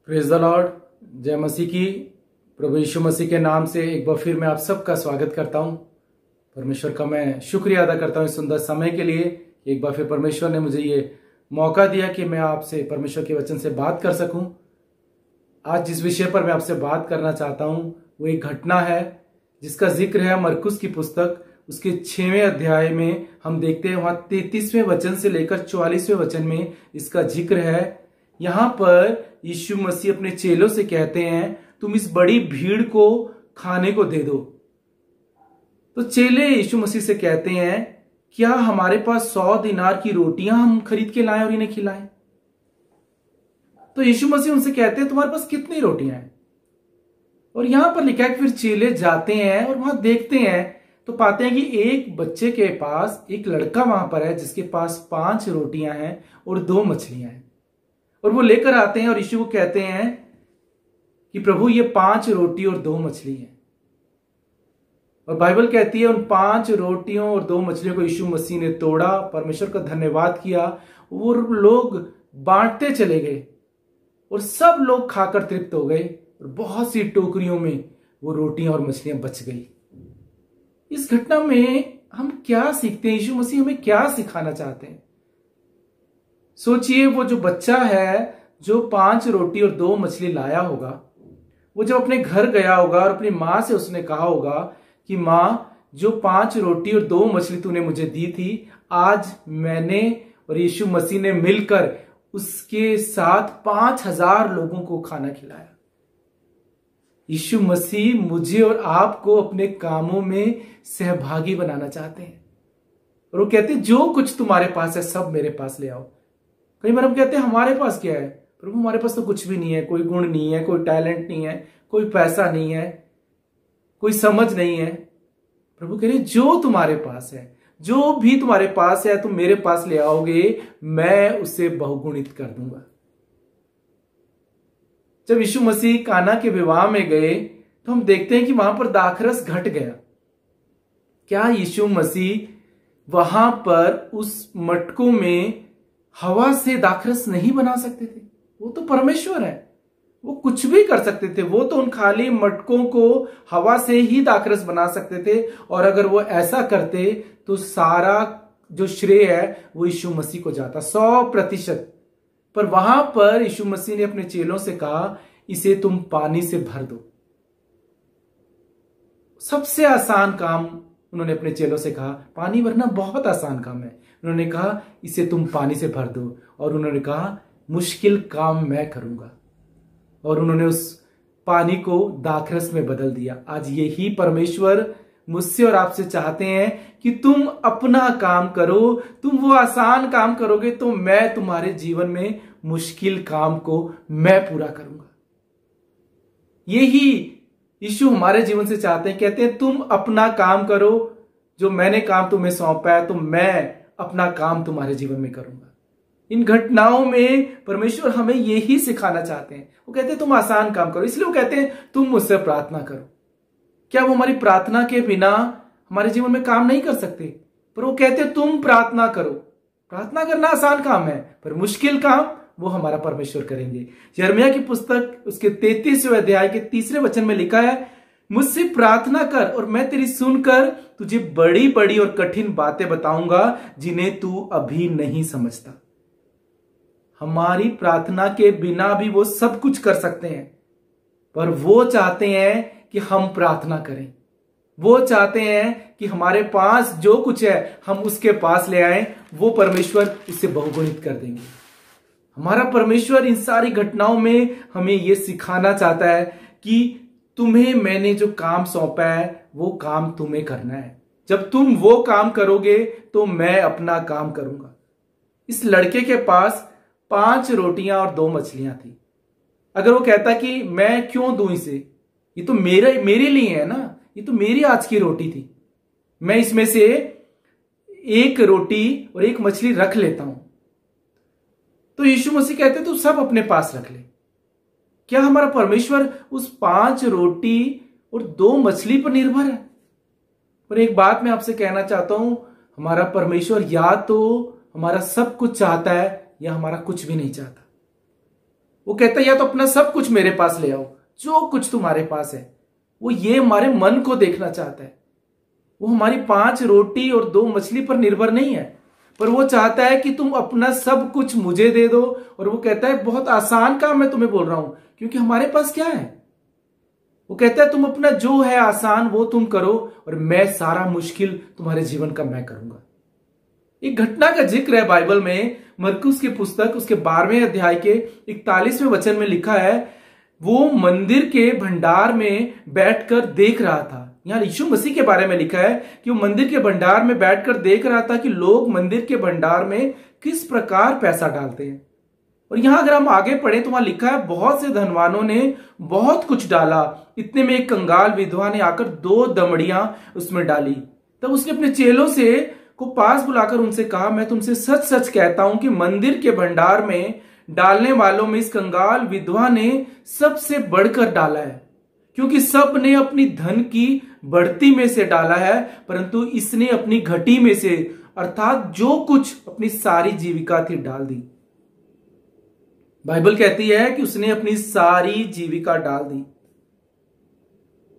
Praise the Lord. जय मसीह की। प्रभु यीशु मसीह के नाम से एक बार फिर मैं आप सबका स्वागत करता हूं। परमेश्वर का मैं शुक्रिया अदा करता हूं इस सुंदर समय के लिए। एक बार फिर परमेश्वर ने मुझे ये मौका दिया कि मैं आपसे परमेश्वर के वचन से बात कर सकूं। आज जिस विषय पर मैं आपसे बात करना चाहता हूं वो एक घटना है जिसका जिक्र है मरकुस की पुस्तक उसके 6वें अध्याय में। हम देखते हैं वहां 33वें वचन से लेकर 44वें वचन में इसका जिक्र है। यहां पर यीशु मसीह अपने चेलों से कहते हैं तुम इस बड़ी भीड़ को खाने को दे दो। तो चेले यीशु मसीह से कहते हैं क्या हमारे पास 100 दिनार की रोटियां हम खरीद के लाएं और इन्हें खिलाएं। तो यीशु मसीह उनसे कहते हैं तुम्हारे पास कितनी रोटियां हैं। और यहां पर लिखा है कि फिर चेले जाते हैं और वहां देखते हैं तो पाते हैं कि एक बच्चे के पास एक लड़का वहां पर है जिसके पास 5 रोटियां हैं और 2 मछलियां हैं। और वो लेकर आते हैं और यीशु को कहते हैं कि प्रभु ये 5 रोटी और 2 मछली है। और बाइबल कहती है उन 5 रोटियों और 2 मछलियों को यीशु मसीह ने तोड़ा, परमेश्वर का धन्यवाद किया, वो लोग बांटते चले गए और सब लोग खाकर तृप्त हो गए और बहुत सी टोकरियों में वो रोटियां और मछलियां बच गई। इस घटना में हम क्या सीखते हैं, यीशु मसीह हमें क्या सिखाना चाहते हैं। सोचिए वो जो बच्चा है जो 5 रोटी और 2 मछली लाया होगा, वो जब अपने घर गया होगा और अपनी मां से उसने कहा होगा कि मां जो 5 रोटी और 2 मछली तूने मुझे दी थी, आज मैंने और यीशु मसीह ने मिलकर उसके साथ 5000 लोगों को खाना खिलाया। यीशु मसीह मुझे और आपको अपने कामों में सहभागी बनाना चाहते हैं। और वो कहते हैं जो कुछ तुम्हारे पास है सब मेरे पास ले आओ। कई बार हम कहते हैं हमारे पास क्या है, प्रभु हमारे पास तो कुछ भी नहीं है, कोई गुण नहीं है, कोई टैलेंट नहीं है, कोई पैसा नहीं है, कोई समझ नहीं है। प्रभु कह रहे जो तुम्हारे पास है, जो भी तुम्हारे पास है तुम मेरे पास ले आओगे, मैं उसे बहुगुणित कर दूंगा। जब यीशु मसीह काना के विवाह में गए तो हम देखते हैं कि वहां पर दाखरस घट गया। क्या यीशु मसीह वहां पर उस मटकों में हवा से दाखरस नहीं बना सकते थे? वो तो परमेश्वर है, वो कुछ भी कर सकते थे। वो तो उन खाली मटकों को हवा से ही दाखरस बना सकते थे। और अगर वो ऐसा करते तो सारा जो श्रेय है वो यीशु मसीह को जाता 100%। पर वहां पर यीशु मसीह ने अपने चेलों से कहा इसे तुम पानी से भर दो। सबसे आसान काम उन्होंने अपने चेलों से कहा, पानी भरना बहुत आसान काम है। उन्होंने कहा इसे तुम पानी से भर दो। और उन्होंने कहा मुश्किल काम मैं करूंगा। और उन्होंने उस पानी को दाखरस में बदल दिया। आज यही परमेश्वर मुझसे और आपसे चाहते हैं कि तुम अपना काम करो। तुम वो आसान काम करोगे तो मैं तुम्हारे जीवन में मुश्किल काम को मैं पूरा करूंगा। यही यीशु हमारे जीवन से चाहते हैं। कहते हैं तुम अपना काम करो, जो मैंने काम तुम्हें सौंपा है तो मैं अपना काम तुम्हारे जीवन में करूंगा। इन घटनाओं में परमेश्वर हमें यही सिखाना चाहते हैं। वो कहते हैं तुम आसान काम करो, इसलिए वो कहते हैं तुम मुझसे प्रार्थना करो। क्या वो हमारी प्रार्थना के बिना हमारे जीवन में काम नहीं कर सकते? पर वो कहते हैं तुम प्रार्थना करो। प्रार्थना करना आसान काम है पर मुश्किल काम वो हमारा परमेश्वर करेंगे। यिर्मयाह की पुस्तक उसके 33वें अध्याय के 3 वचन में लिखा है मुझसे प्रार्थना कर और मैं तेरी सुनकर तुझे बड़ी बड़ी और कठिन बातें बताऊंगा जिन्हें तू अभी नहीं समझता। हमारी प्रार्थना के बिना भी वो सब कुछ कर सकते हैं, पर वो चाहते हैं कि हम प्रार्थना करें। वो चाहते हैं कि हमारे पास जो कुछ है हम उसके पास ले आएं, वो परमेश्वर इससे बहुगुणित कर देंगे। हमारा परमेश्वर इन सारी घटनाओं में हमें यह सिखाना चाहता है कि तुम्हें मैंने जो काम सौंपा है वो काम तुम्हें करना है। जब तुम वो काम करोगे तो मैं अपना काम करूंगा। इस लड़के के पास 5 रोटियां और 2 मछलियां थी। अगर वो कहता कि मैं क्यों दूं इसे, ये तो मेरे लिए है ना, ये तो मेरी आज की रोटी थी, मैं इसमें से 1 रोटी और 1 मछली रख लेता हूं। तो यीशु मसीह कहते तू सब अपने पास रख ले। क्या हमारा परमेश्वर उस 5 रोटी और 2 मछली पर निर्भर है? पर एक बात मैं आपसे कहना चाहता हूं, हमारा परमेश्वर या तो हमारा सब कुछ चाहता है या हमारा कुछ भी नहीं चाहता। वो कहता है या तो अपना सब कुछ मेरे पास ले आओ, जो कुछ तुम्हारे पास है। वो ये हमारे मन को देखना चाहता है। वो हमारी 5 रोटी और 2 मछली पर निर्भर नहीं है, पर वो चाहता है कि तुम अपना सब कुछ मुझे दे दो। और वो कहता है बहुत आसान काम मैं तुम्हें बोल रहा हूं, क्योंकि हमारे पास क्या है। वो कहता है तुम अपना जो है आसान वो तुम करो और मैं सारा मुश्किल तुम्हारे जीवन का मैं करूंगा। एक घटना का जिक्र है बाइबल में, मरकुस की पुस्तक उसके 12वें अध्याय के 41वें वचन में लिखा है, वो मंदिर के भंडार में बैठकर देख रहा था। यहां यीशु मसीह के बारे में लिखा है कि वो मंदिर के भंडार में बैठकर देख रहा था कि लोग मंदिर के भंडार में किस प्रकार पैसा डालते हैं। और यहां अगर हम आगे पढ़े तो वहां लिखा है बहुत से धनवानों ने बहुत कुछ डाला। इतने में एक कंगाल विधवा ने आकर 2 दमड़ियां उसमें डाली। तब उसने अपने चेलों से को पास बुलाकर उनसे कहा, मैं तुमसे सच सच कहता हूं कि मंदिर के भंडार में डालने वालों में इस कंगाल विधवा ने सबसे बढ़कर डाला है, क्योंकि सब ने अपनी धन की बढ़ती में से डाला है, परंतु इसने अपनी घटी में से अर्थात जो कुछ अपनी सारी जीविका थी डाल दी। बाइबल कहती है कि उसने अपनी सारी जीविका डाल दी।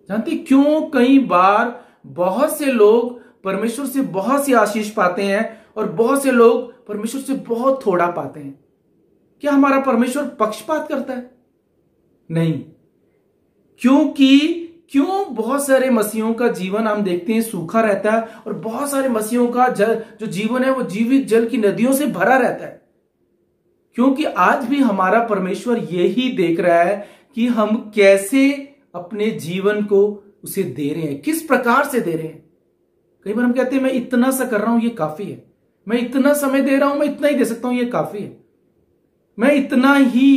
जानते क्यों कई बार बहुत से लोग परमेश्वर से बहुत सी आशीष पाते हैं और बहुत से लोग परमेश्वर से बहुत थोड़ा पाते हैं? क्या हमारा परमेश्वर पक्षपात करता है? नहीं। क्यों बहुत सारे मसीहों का जीवन हम देखते हैं सूखा रहता है और बहुत सारे मसीहों का जो जीवन है वो जीवित जल की नदियों से भरा रहता है? क्योंकि आज भी हमारा परमेश्वर यही देख रहा है कि हम कैसे अपने जीवन को उसे दे रहे हैं, किस प्रकार से दे रहे हैं। कई बार हम कहते हैं मैं इतना सा कर रहा हूं ये काफी है, मैं इतना समय दे रहा हूं मैं इतना ही दे सकता हूं ये काफी है, मैं इतना ही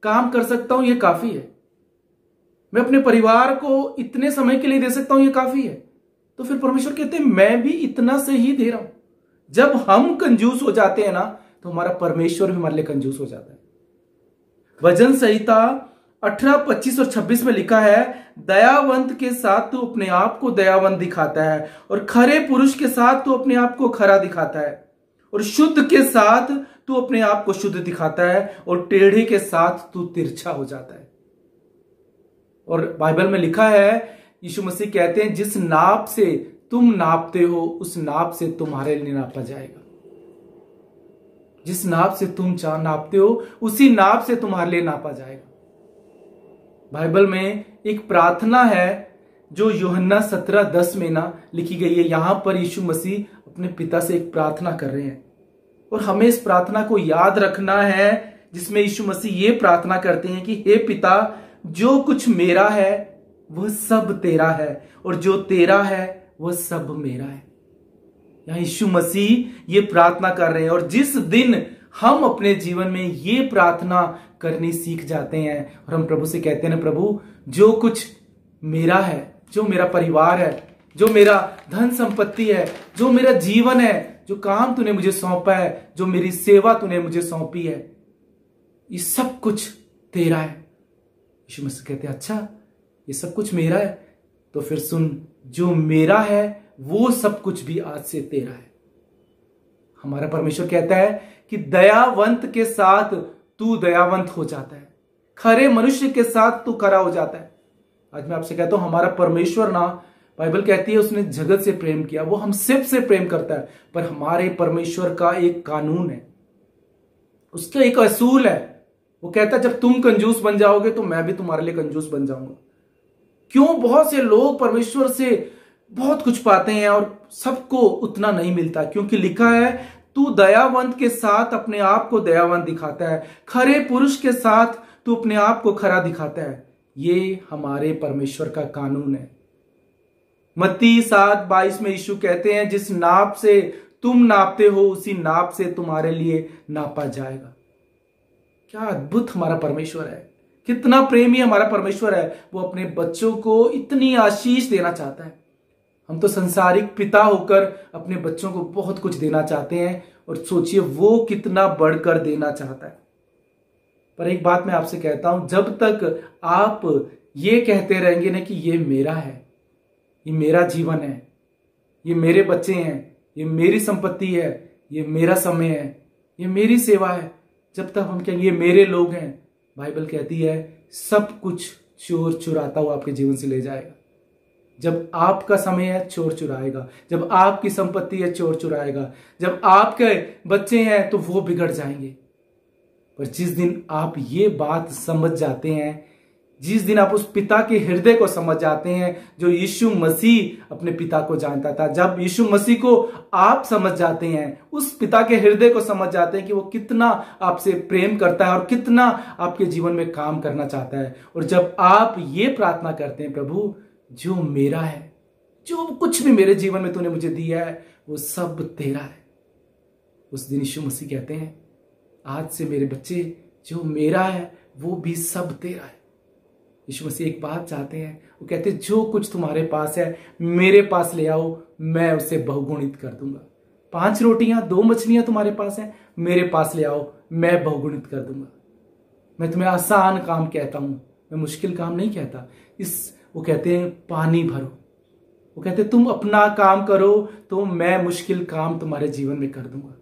काम कर सकता हूं ये काफी है, मैं अपने परिवार को इतने समय के लिए दे सकता हूं ये काफी है। तो फिर परमेश्वर कहते हैं मैं भी इतना से ही दे रहा हूं। जब हम कंजूस हो जाते हैं ना तो हमारा परमेश्वर भी हमारे लिए कंजूस हो जाता है। भजन संहिता 18, 25 और 26 में लिखा है, दयावंत के साथ तू अपने आप को दयावंत दिखाता है और खरे पुरुष के साथ तू अपने आप को खरा दिखाता है और शुद्ध के साथ तू अपने आप को शुद्ध दिखाता है और टेढ़े के साथ तू तिरछा हो जाता है। और बाइबल में लिखा है, यीशु मसीह कहते हैं जिस नाप से तुम नापते हो उस नाप से तुम्हारे लिए नापा जाएगा। जिस नाप से तुम नापते हो उसी नाप से तुम्हारे लिए नापा जाएगा। बाइबल में एक प्रार्थना है जो यूहन्ना 17:10 में ना लिखी गई है। यहां पर यीशु मसीह अपने पिता से एक प्रार्थना कर रहे हैं और हमें इस प्रार्थना को याद रखना है, जिसमें यीशु मसीह ये प्रार्थना करते हैं कि हे पिता, जो कुछ मेरा है वह सब तेरा है और जो तेरा है वह सब मेरा है। यहां यीशु मसीह ये प्रार्थना कर रहे हैं और जिस दिन हम अपने जीवन में ये प्रार्थना करनी सीख जाते हैं और हम प्रभु से कहते हैं, प्रभु जो कुछ मेरा है, जो मेरा परिवार है, जो मेरा धन संपत्ति है, जो मेरा जीवन है, जो काम तूने मुझे सौंपा है, जो मेरी सेवा तूने मुझे सौंपी है, ये सब कुछ तेरा है। यीशु मसीह कहते हैं अच्छा ये सब कुछ मेरा है, तो फिर सुन, जो मेरा है वो सब कुछ भी आज से तेरा है। हमारा परमेश्वर कहता है कि दयावंत के साथ तू दयावंत हो जाता है, खरे मनुष्य के साथ तू खरा हो जाता है। आज मैं आपसे कहता हूं हमारा परमेश्वर ना, बाइबल कहती है उसने जगत से प्रेम किया, वो हम से प्रेम करता है, पर हमारे परमेश्वर का एक कानून है, उसका एक असूल है। वो कहता है जब तुम कंजूस बन जाओगे तो मैं भी तुम्हारे लिए कंजूस बन जाऊंगा। क्यों बहुत से लोग परमेश्वर से बहुत कुछ पाते हैं और सबको उतना नहीं मिलता? क्योंकि लिखा है तू दयावंत के साथ अपने आप को दयावंत दिखाता है, खरे पुरुष के साथ तू अपने आप को खरा दिखाता है। ये हमारे परमेश्वर का कानून है। मत्ती 7:22 में यीशु कहते हैं जिस नाप से तुम नापते हो उसी नाप से तुम्हारे लिए नापा जाएगा। क्या अद्भुत हमारा परमेश्वर है, कितना प्रेमी हमारा परमेश्वर है। वो अपने बच्चों को इतनी आशीष देना चाहता है। हम तो संसारिक पिता होकर अपने बच्चों को बहुत कुछ देना चाहते हैं और सोचिए वो कितना बढ़कर देना चाहता है। पर एक बात मैं आपसे कहता हूं, जब तक आप ये कहते रहेंगे ना कि ये मेरा है, ये मेरा जीवन है, ये मेरे बच्चे हैं, ये मेरी संपत्ति है, ये मेरा समय है, ये मेरी सेवा है, जब तक हम कहेंगे ये मेरे लोग हैं, बाइबल कहती है सब कुछ चोर चुराता हुआ आपके जीवन से ले जाएगा। जब आपका समय है चोर चुराएगा, जब आपकी संपत्ति है चोर चुराएगा, जब आपके बच्चे हैं तो वो बिगड़ जाएंगे। पर जिस दिन आप ये बात समझ जाते हैं, जिस दिन आप उस पिता के हृदय को समझ जाते हैं जो यीशु मसीह अपने पिता को जानता था, जब यीशु मसीह को आप समझ जाते हैं, उस पिता के हृदय को समझ जाते हैं कि वो कितना आपसे प्रेम करता है और कितना आपके जीवन में काम करना चाहता है, और जब आप ये प्रार्थना करते हैं, प्रभु जो मेरा है, जो कुछ भी मेरे जीवन में तूने मुझे दिया है वो सब तेरा है, उस दिन यीशु मसीह कहते हैं आज से मेरे बच्चे जो मेरा है वो भी सब तेरा है। यीशु मसीह एक बात चाहते हैं, वो कहते हैं जो कुछ तुम्हारे पास है मेरे पास ले आओ, मैं उसे बहुगुणित कर दूंगा। 5 रोटियां 2 मछलियां तुम्हारे पास है, मेरे पास ले आओ, मैं बहुगुणित कर दूंगा। मैं तुम्हें आसान काम कहता हूं, मैं मुश्किल काम नहीं कहता। वो कहते हैं पानी भरो, वो कहते हैं तुम अपना काम करो तो मैं मुश्किल काम तुम्हारे जीवन में कर दूंगा।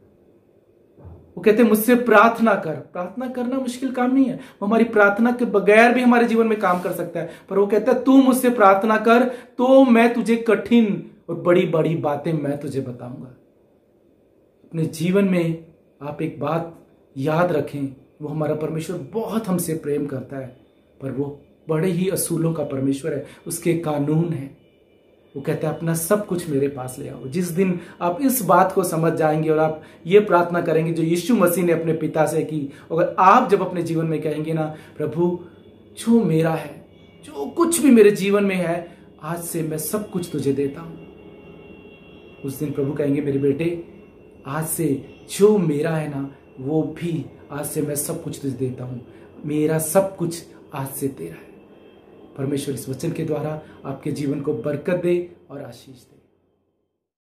वो कहते हैं मुझसे प्रार्थना कर। प्रार्थना करना मुश्किल काम नहीं है, वो हमारी प्रार्थना के बगैर भी हमारे जीवन में काम कर सकता है। पर वो कहता है तू मुझसे प्रार्थना कर तो मैं तुझे कठिन और बड़ी बड़ी बातें मैं तुझे बताऊंगा। अपने जीवन में आप एक बात याद रखें, वो हमारा परमेश्वर बहुत हमसे प्रेम करता है, पर वो बड़े ही असूलों का परमेश्वर है, उसके कानून है। वो कहता है अपना सब कुछ मेरे पास ले आओ। जिस दिन आप इस बात को समझ जाएंगे और आप ये प्रार्थना करेंगे जो यीशु मसीह ने अपने पिता से की, अगर आप जब अपने जीवन में कहेंगे ना प्रभु जो मेरा है, जो कुछ भी मेरे जीवन में है, आज से मैं सब कुछ तुझे देता हूं, उस दिन प्रभु कहेंगे मेरे बेटे आज से जो मेरा है ना वो भी आज से मैं सब कुछ तुझे देता हूं, मेरा सब कुछ आज से तेरा है। परमेश्वर इस वचन के द्वारा आपके जीवन को बरकत दे और आशीष दे।